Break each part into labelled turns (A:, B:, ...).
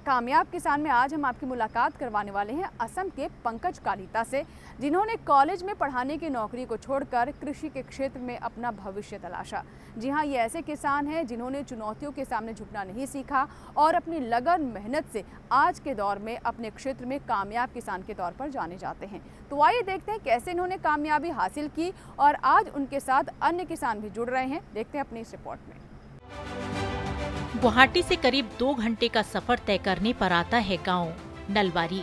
A: कामयाब किसान में आज हम आपकी मुलाकात करवाने वाले हैं असम के पंकज कालिता से, जिन्होंने कॉलेज में पढ़ाने की नौकरी को छोड़कर कृषि के क्षेत्र में अपना भविष्य तलाशा। जी हाँ, ये ऐसे किसान हैं जिन्होंने चुनौतियों के सामने झुकना नहीं सीखा और अपनी लगन मेहनत से आज के दौर में अपने क्षेत्र में कामयाब किसान के तौर पर जाने जाते हैं। तो आइए देखते हैं कैसे इन्होंने कामयाबी हासिल की और आज उनके साथ अन्य किसान भी जुड़ रहे हैं। देखते हैं अपनी इस रिपोर्ट में।
B: गुवाहाटी से करीब 2 घंटे का सफर तय करने पर आता है गांव नलबारी।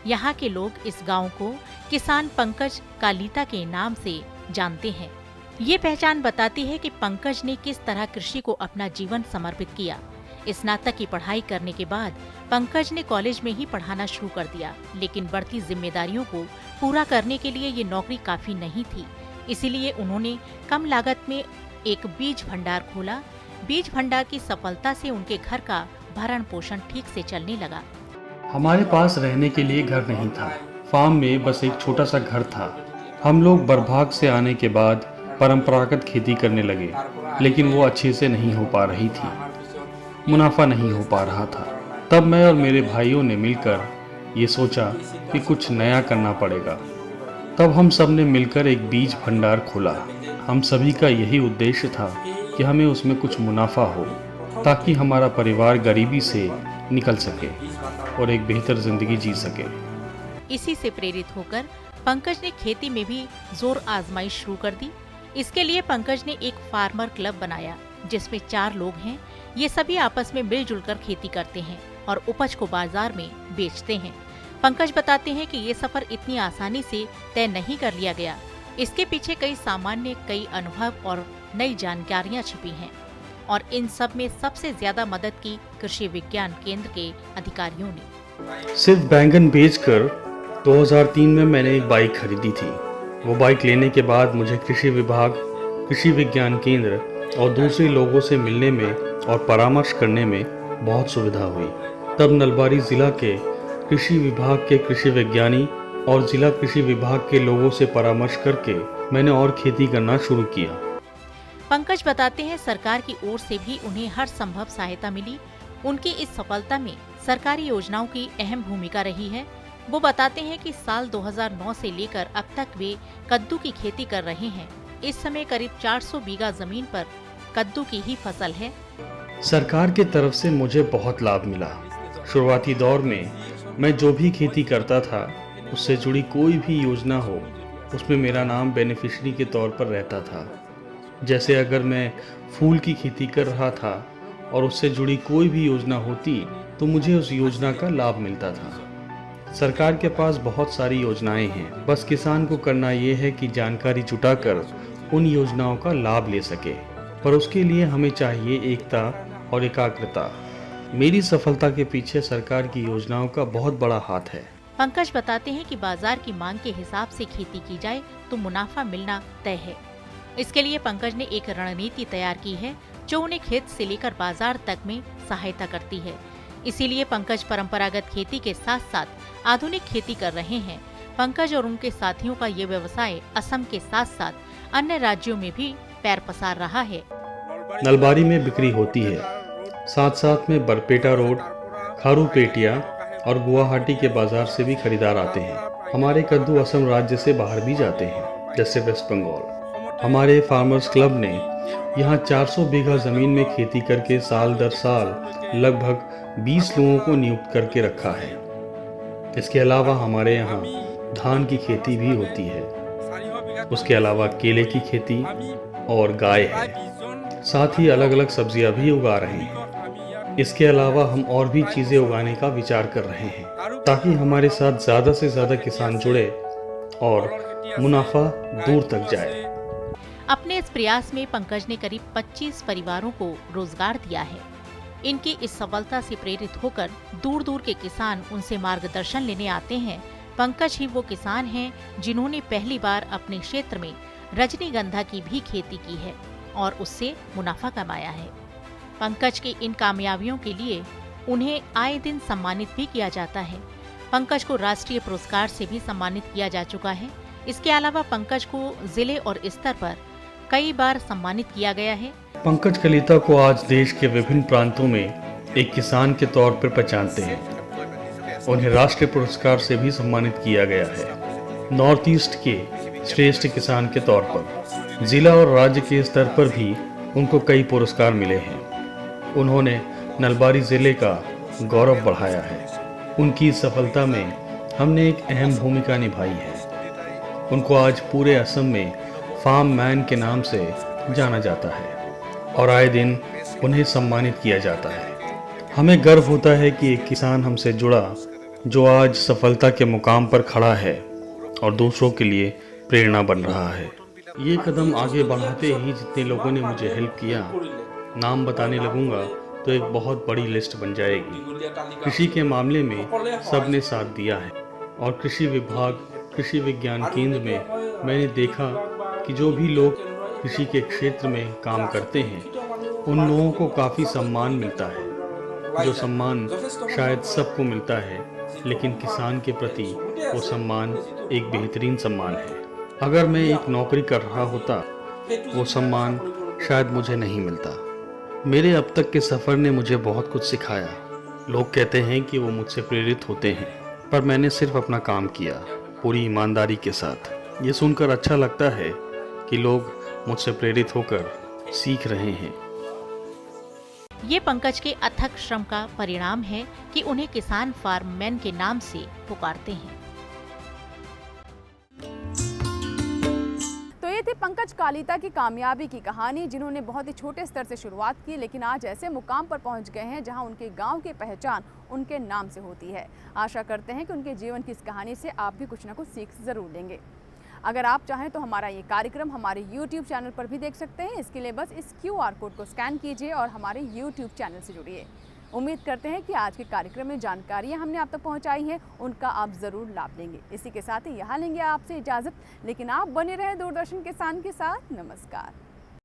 B: यहाँ के लोग इस गांव को किसान पंकज कालिता के नाम से जानते हैं। ये पहचान बताती है कि पंकज ने किस तरह कृषि को अपना जीवन समर्पित किया। स्नातक की पढ़ाई करने के बाद पंकज ने कॉलेज में ही पढ़ाना शुरू कर दिया, लेकिन बढ़ती जिम्मेदारियों को पूरा करने के लिए ये नौकरी काफी नहीं थी। इसीलिए उन्होंने कम लागत में एक बीज भंडार खोला। बीज भंडार की सफलता से उनके घर का भरण पोषण ठीक से चलने लगा।
C: हमारे पास रहने के लिए घर नहीं था, फार्म में बस एक छोटा सा घर था। हम लोग बरभाग से आने के बाद परंपरागत खेती करने लगे, लेकिन वो अच्छे से नहीं हो पा रही थी, मुनाफा नहीं हो पा रहा था। तब मैं और मेरे भाइयों ने मिलकर ये सोचा कि कुछ नया करना पड़ेगा। तब हम सब ने मिलकर एक बीज भंडार खोला। हम सभी का यही उद्देश्य था कि हमें उसमें कुछ मुनाफा हो, ताकि हमारा परिवार गरीबी से निकल सके और एक बेहतर जिंदगी जी सके।
B: इसी से प्रेरित होकर पंकज ने खेती में भी जोर आजमाइश शुरू कर दी। इसके लिए पंकज ने एक फार्मर क्लब बनाया, जिसमें 4 लोग हैं। ये सभी आपस में मिलजुल कर खेती करते हैं और उपज को बाजार में बेचते हैं। पंकज बताते हैं कि ये सफर इतनी आसानी से तय नहीं कर लिया गया। इसके पीछे कई अनुभव और नई जानकारियां छिपी हैं और इन सब में सबसे ज्यादा मदद की कृषि विज्ञान केंद्र के अधिकारियों ने।
C: सिर्फ बैंगन बेचकर 2003 में मैंने एक बाइक खरीदी थी। वो बाइक लेने के बाद मुझे कृषि विभाग, कृषि विज्ञान केंद्र और दूसरे लोगों से मिलने में और परामर्श करने में बहुत सुविधा हुई। तब नलबारी जिला के कृषि विभाग के कृषि विज्ञानी और जिला कृषि विभाग के लोगों से परामर्श करके मैंने और खेती करना शुरू किया।
B: पंकज बताते हैं सरकार की ओर से भी उन्हें हर संभव सहायता मिली। उनकी इस सफलता में सरकारी योजनाओं की अहम भूमिका रही है। वो बताते हैं कि साल 2009 से लेकर अब तक वे कद्दू की खेती कर रहे हैं। इस समय करीब 400 बीघा जमीन पर कद्दू की ही फसल है।
C: सरकार की तरफ से मुझे बहुत लाभ मिला। शुरुआती दौर में मैं जो भी खेती करता था, उससे जुड़ी कोई भी योजना हो, उसमें मेरा नाम बेनिफिशियरी के तौर पर रहता था। जैसे अगर मैं फूल की खेती कर रहा था और उससे जुड़ी कोई भी योजना होती, तो मुझे उस योजना का लाभ मिलता था। सरकार के पास बहुत सारी योजनाएं हैं, बस किसान को करना ये है कि जानकारी जुटाकर उन योजनाओं का लाभ ले सके। पर उसके लिए हमें चाहिए एकता और एकाग्रता। मेरी सफलता के पीछे सरकार की योजनाओं का बहुत बड़ा हाथ है।
B: पंकज बताते हैं कि बाजार की मांग के हिसाब से खेती की जाए तो मुनाफा मिलना तय है। इसके लिए पंकज ने एक रणनीति तैयार की है, जो उन्हें खेत से लेकर बाजार तक में सहायता करती है। इसीलिए पंकज परंपरागत खेती के साथ साथ आधुनिक खेती कर रहे हैं। पंकज और उनके साथियों का ये व्यवसाय असम के साथ साथ अन्य राज्यों में भी पैर पसार रहा है।
C: नलबारी में बिक्री होती है, साथ साथ में बरपेटा रोड, खारूपेटिया और गुवाहाटी के बाजार से भी खरीदार आते हैं। हमारे कद्दू असम राज्य से बाहर भी जाते हैं, जैसे वेस्ट बंगाल। हमारे फार्मर्स क्लब ने यहाँ 400 बीघा जमीन में खेती करके साल दर साल लगभग 20 लोगों को नियुक्त करके रखा है। इसके अलावा हमारे यहाँ धान की खेती भी होती है। उसके अलावा केले की खेती और गाय है। साथ ही अलग अलग सब्जियां भी उगा रहे हैं। इसके अलावा हम और भी चीजें उगाने का विचार कर रहे हैं, ताकि हमारे साथ ज्यादा से ज्यादा किसान जुड़े और मुनाफा दूर तक जाए।
B: अपने इस प्रयास में पंकज ने करीब 25 परिवारों को रोजगार दिया है। इनकी इस सफलता से प्रेरित होकर दूर दूर के किसान उनसे मार्गदर्शन लेने आते हैं। पंकज ही वो किसान हैं जिन्होंने पहली बार अपने क्षेत्र में रजनीगंधा की भी खेती की है और उससे मुनाफा कमाया है। पंकज की इन कामयाबियों के लिए उन्हें आए दिन सम्मानित भी किया जाता है। पंकज को राष्ट्रीय पुरस्कार से भी सम्मानित किया जा चुका है। इसके अलावा पंकज को जिले और स्तर पर कई बार सम्मानित किया गया है।
C: पंकज कालिता को आज देश के विभिन्न प्रांतों में एक किसान के तौर पर पहचानते हैं। उन्हें राष्ट्रीय पुरस्कार से भी सम्मानित किया गया है। नॉर्थ ईस्ट के श्रेष्ठ किसान के तौर पर जिला और राज्य के स्तर पर भी उनको कई पुरस्कार मिले हैं। उन्होंने नलबारी जिले का गौरव बढ़ाया है। उनकी इस सफलता में हमने एक अहम भूमिका निभाई है। उनको आज पूरे असम में फार्म मैन के नाम से जाना जाता है और आए दिन उन्हें सम्मानित किया जाता है। हमें गर्व होता है कि एक किसान हमसे जुड़ा जो आज सफलता के मुकाम पर खड़ा है और दूसरों के लिए प्रेरणा बन रहा है। ये कदम आगे बढ़ाते ही जितने लोगों ने मुझे हेल्प किया, नाम बताने लगूंगा तो एक बहुत बड़ी लिस्ट बन जाएगी। कृषि के मामले में सबने साथ दिया है और कृषि विभाग, कृषि विज्ञान केंद्र में मैंने देखा कि जो भी लोग कृषि के क्षेत्र में काम करते हैं उन लोगों को काफ़ी सम्मान मिलता है। जो सम्मान शायद सबको मिलता है, लेकिन किसान के प्रति वो सम्मान एक बेहतरीन सम्मान है। अगर मैं एक नौकरी कर रहा होता वो सम्मान शायद मुझे नहीं मिलता। मेरे अब तक के सफ़र ने मुझे बहुत कुछ सिखाया। लोग कहते हैं कि वो मुझसे प्रेरित होते हैं, पर मैंने सिर्फ अपना काम किया पूरी ईमानदारी के साथ। ये सुनकर अच्छा लगता है कि लोग मुझसे प्रेरित होकर सीख रहे हैं।
B: ये पंकज के अथक श्रम का परिणाम है कि उन्हें किसान फार्म मैन के नाम से पुकारते हैं।
A: तो ये थी पंकज कालीता की कामयाबी की कहानी, जिन्होंने बहुत ही छोटे स्तर से शुरुआत की, लेकिन आज ऐसे मुकाम पर पहुंच गए हैं जहां उनके गांव की पहचान उनके नाम से होती है। आशा करते हैं कि उनके जीवन की इस कहानी से आप भी कुछ ना कुछ सीख ज़रूर लेंगे। अगर आप चाहें तो हमारा ये कार्यक्रम हमारे YouTube चैनल पर भी देख सकते हैं। इसके लिए बस इस QR कोड को स्कैन कीजिए और हमारे YouTube चैनल से जुड़िए। उम्मीद करते हैं कि आज के कार्यक्रम में जानकारियां हमने आप तक पहुंचाई हैं, उनका आप ज़रूर लाभ लेंगे। इसी के साथ ही यहाँ लेंगे आपसे इजाज़त, लेकिन आप बने रहें दूरदर्शन किसान के साथ। नमस्कार।